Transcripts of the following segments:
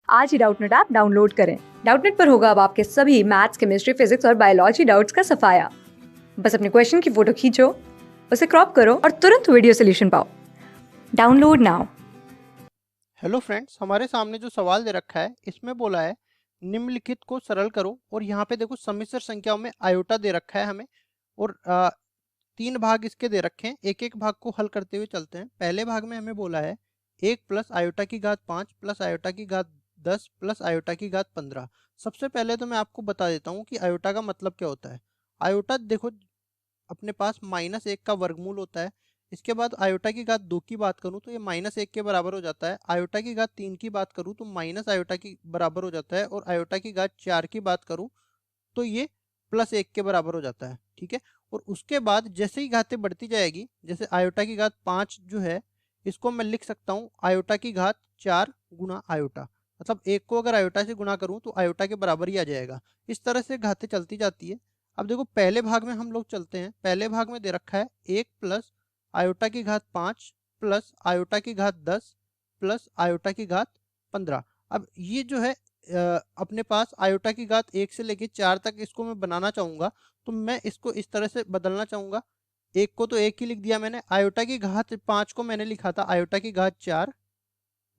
आज ही Doubtnut app download करें। Doubtnut पर होगा अब आपके सभी मैथ्स, केमिस्ट्री, फिजिक्स और बायोलॉजी डाउट्स का सफाया। बस अपने क्वेश्चन की फोटो खींचो, उसे क्रॉप करो और तुरंत वीडियो सोल्यूशन पाओ। Download now. हेलो फ्रेंड्स, हमारे सामने जो सवाल दे रखा है इसमें बोला है निम्नलिखित को सरल करो। और यहाँ पे देखो सम्मिश्र संख्याओं में आयोटा दे रखा है हमें, और 3 भाग इसके दे रखे हैं। एक एक भाग को हल करते हुए चलते हैं। पहले भाग में हमें बोला है 1 प्लस आयोटा की घात 5 प्लस आयोटा की घात 10 प्लस आयोटा की घात 15। सबसे पहले तो मैं आपको बता देता हूँ कि आयोटा का मतलब क्या होता है। आयोटा देखो अपने पास -1 का वर्गमूल होता है। इसके बाद आयोटा की घात 2 की बात करूं तो ये -1 के बराबर हो जाता है। आयोटा की घात 3 की बात करूं तो माइनस आयोटा की बराबर हो जाता है। और आयोटा की घात 4 की बात करूं तो ये +1 के बराबर हो जाता है। ठीक है। और उसके बाद जैसे ही घातें बढ़ती जाएगी, जैसे आयोटा की घात 5 जो है इसको मैं लिख सकता हूँ आयोटा की घात 4 गुना आयोटा। मतलब 1 को अगर आयोटा से गुणा करूं तो आयोटा के बराबर ही आ जाएगा। इस तरह से घातें चलती जाती है। अब देखो पहले भाग में हम लोग चलते हैं। पहले भाग में दे रखा है 1 प्लस आयोटा की घात 5 प्लस आयोटा की घात 10 प्लस आयोटा की घात 15। अब ये जो है अपने पास आयोटा की घात 1 से लेके 4 तक इसको मैं बनाना चाहूंगा, तो मैं इसको इस तरह से बदलना चाहूंगा। 1 को तो 1 ही लिख दिया मैंने, आयोटा की घात 5 को मैंने लिखा था आयोटा की घात 4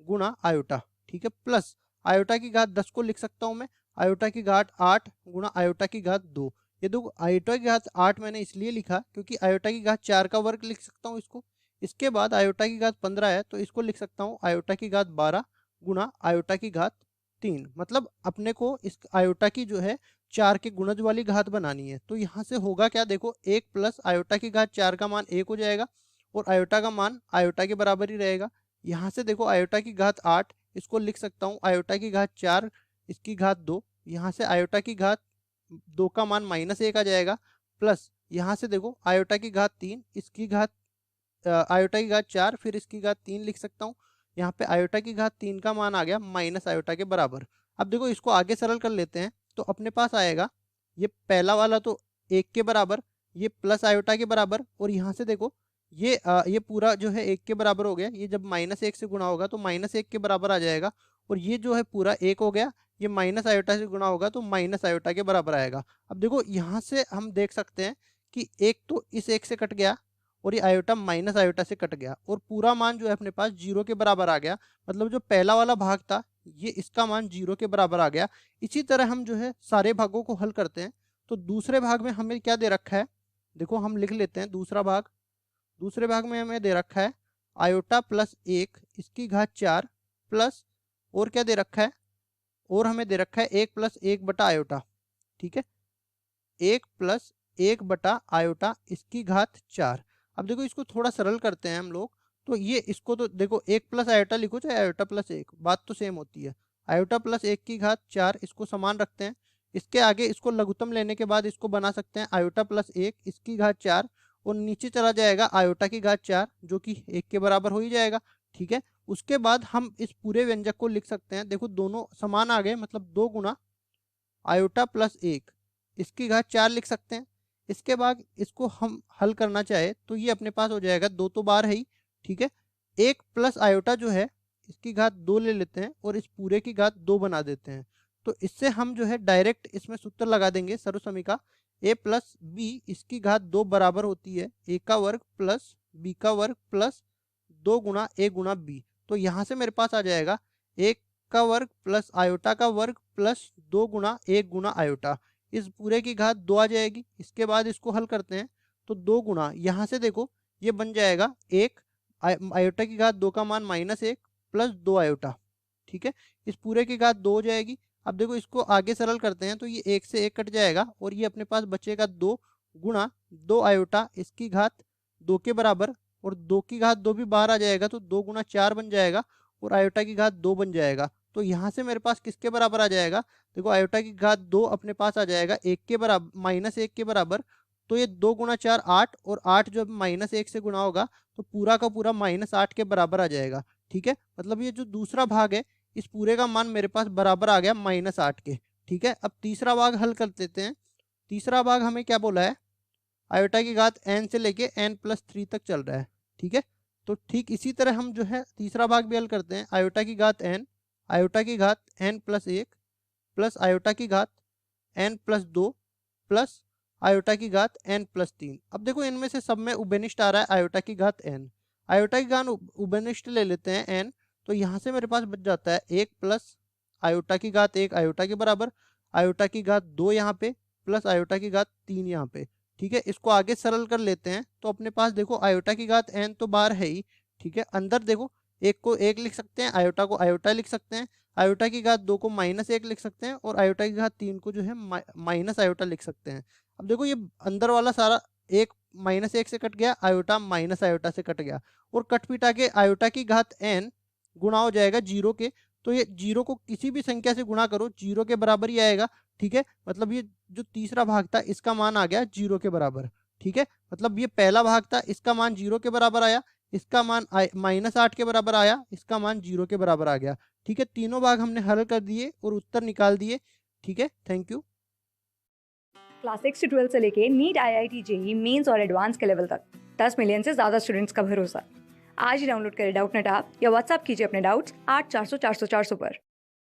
गुणा आयोटा। ठीक है। प्लस आयोटा की घात 10 को लिख सकता हूं मैं आयोटा की घात 8 गुणा आयोटा की घात 2। ये देखो आयोटा की घात 8 मैंने इसलिए लिखा क्योंकि आयोटा की घात 4 का वर्ग लिख सकता हूँ इसको। इसके बाद आयोटा की घात 15 है तो इसको लिख सकता हूँ आयोटा की घात 12 गुणा आयोटा की घात 3। मतलब अपने को इस आयोटा की जो है 4 के गुणज वाली घात बनानी है। तो यहाँ से होगा क्या, देखो 1 प्लस आयोटा की घात 4 का मान 1 हो जाएगा और आयोटा का मान आयोटा के बराबर ही रहेगा। यहाँ से देखो आयोटा की घात 8 इसको लिख सकता हूँ आयोटा की घात 4 इसकी घात 2। यहाँ से आयोटा की घात 2 का मान -1 आ जाएगा। प्लस यहाँ से देखो आयोटा की घात 3 इसकी घात आयोटा की घात 4 फिर इसकी घात 3 लिख सकता हूँ। यहाँ पे आयोटा की घात 3 का मान आ गया माइनस आयोटा के बराबर। अब देखो इसको आगे सरल कर लेते हैं तो अपने पास आएगा ये पहला वाला तो 1 के बराबर, ये प्लस आयोटा के बराबर। और यहाँ से देखो ये पूरा जो है 1 के बराबर हो गया। ये जब -1 से गुणा होगा तो -1 के बराबर आ जाएगा। और ये जो है पूरा 1 हो गया, ये माइनस आयोटा से गुणा होगा तो माइनस आयोटा के बराबर आएगा। अब देखो यहाँ से हम देख सकते हैं कि एक तो इस 1 से कट गया और ये आयोटा माइनस आयोटा से कट गया और पूरा मान जो है अपने पास 0 के बराबर आ गया। मतलब जो पहला वाला भाग था ये इसका मान 0 के बराबर आ गया। इसी तरह हम जो है सारे भागों को हल करते हैं। तो दूसरे भाग में हमें क्या दे रखा है, देखो हम लिख लेते हैं दूसरा भाग। दूसरे भाग में हमें दे रखा है आयोटा +1 इसकी घात 4 प्लस और क्या दे रखा है, और हमें दे रखा है 1 + 1 बटा आयोटा। ठीक है। 1 + 1 बटा आयोटा इसकी घात 4। अब देखो इसको थोड़ा सरल करते हैं हम लोग। तो ये इसको तो देखो 1 प्लस आयोटा लिखो चाहे आयोटा +1 बात तो सेम होती है। आयोटा +1 की घात 4 इसको समान रखते हैं। इसके आगे इसको लघुत्तम लेने के बाद इसको बना सकते हैं आयोटा +1 इसकी घात 4 और नीचे चला जाएगा आयोटा की घात 4 जो कि 1 के बराबर हो ही जाएगा। ठीक है। उसके बाद हम इस पूरे व्यंजक को लिख सकते हैं, देखो दोनों समान आ गए, मतलब 2 गुना आयोटा +1 इसकी घात 4 लिख सकते हैं। इसके बाद इसको हम हल करना चाहे तो ये अपने पास हो जाएगा 2 तो बार है ही। ठीक है। 1 प्लस आयोटा जो है इसकी घात 2 ले लेते हैं और इस पूरे की घात 2 बना देते हैं। तो इससे हम जो है डायरेक्ट इसमें सूत्र लगा देंगे सर्वसमीका a प्लस बी इसकी घात 2 बराबर होती है a का वर्ग प्लस b का वर्ग plus 2 Guna a Guna b। तो यहाँ से मेरे पास आ जाएगा 1 का वर्ग प्लस आयोटा का वर्ग प्लस 2 गुना 1 गुना आयोटा। इस पूरे की घात 2 आ जाएगी। इसके बाद इसको हल करते हैं तो 2 गुना यहाँ से देखो ये बन जाएगा 1 आयोटा की घात 2 का मान -1 प्लस 2 आयोटा। ठीक है। इस पूरे की घात 2 हो जाएगी। अब देखो इसको आगे सरल करते हैं तो ये 1 से 1 कट जाएगा और ये अपने पास बचेगा 2 गुणा 2 आयोटा इसकी घात 2 के बराबर। और 2 की घात 2 भी बाहर आ जाएगा तो 2 गुना 4 बन जाएगा और आयोटा की घात 2 बन जाएगा। तो यहाँ से मेरे पास किसके बराबर आ जाएगा, देखो आयोटा की घात 2 अपने पास आ जाएगा 1 के बराबर -1 के बराबर। तो ये 2 गुना 4 8 और 8 जो -1 से गुणा होगा तो पूरा का पूरा -8 के बराबर आ जाएगा। ठीक है। मतलब ये जो दूसरा भाग है इस पूरे का मान मेरे पास बराबर आ गया -8 के। ठीक है। अब तीसरा भाग हल कर लेते हैं। तीसरा भाग हमें क्या बोला है, आयोटा की घात n से लेके n+3 तक चल रहा है। ठीक है। तो ठीक इसी तरह हम जो है तीसरा भाग भी हल करते हैं। आयोटा की घात n आयोटा की घात n प्लस 1 प्लस आयोटा की घात n प्लस 2 प्लस आयोटा की घात n प्लस 3। अब देखो इनमें से सब में उभयनिष्ठ आ रहा है आयोटा की घात n। आयोटा की घात उभयनिष्ठ ले लेते हैं n, तो यहाँ से मेरे पास बच जाता है 1 प्लस आयोटा की घात 1 आयोटा के बराबर, आयोटा की घात 2 यहाँ पे प्लस आयोटा की घात 3 यहाँ पे। ठीक है, इसको आगे सरल कर लेते हैं तो अपने पास देखो आयोटा की घात n तो बाहर है ही। ठीक है, अंदर देखो एक को 1 लिख सकते हैं, आयोटा को आयोटा लिख सकते हैं, आयोटा की घात 2 को -1 लिख सकते हैं और आयोटा की घात 3 को जो है माइनस आयोटा लिख सकते हैं। अब देखो ये अंदर वाला सारा एक -1 से कट गया, आयोटा माइनस आयोटा से कट गया और कट पिटा के आयोटा की घात n गुणा हो जाएगा 0 के। तो ये 0 को किसी भी संख्या से गुणा करो 0 के बराबर ही आएगा। ठीक है, मतलब ये जो तीसरा भाग था इसका मान आ गया 0 के बराबर। ठीक है, मतलब ये पहला भाग था इसका मान 0 के बराबर आया, इसका मान -8 के बराबर आया, इसका मान 0 के बराबर आ गया। ठीक है, तीनों भाग हमने हल कर दिए और उत्तर निकाल दिए। ठीक है, थैंक यू। क्लास 6 से 12 से लेके नीट, IIT, जेईई मेंस और एडवांस के लेवल तक 10 मिलियन से ज़्यादा स्टूडेंट्स का भरोसा। आज ही डाउनलोड करें डाउटनेट ऐप या व्हाट्सएप कीजिए अपने डाउट्स 8400 400 400 पर।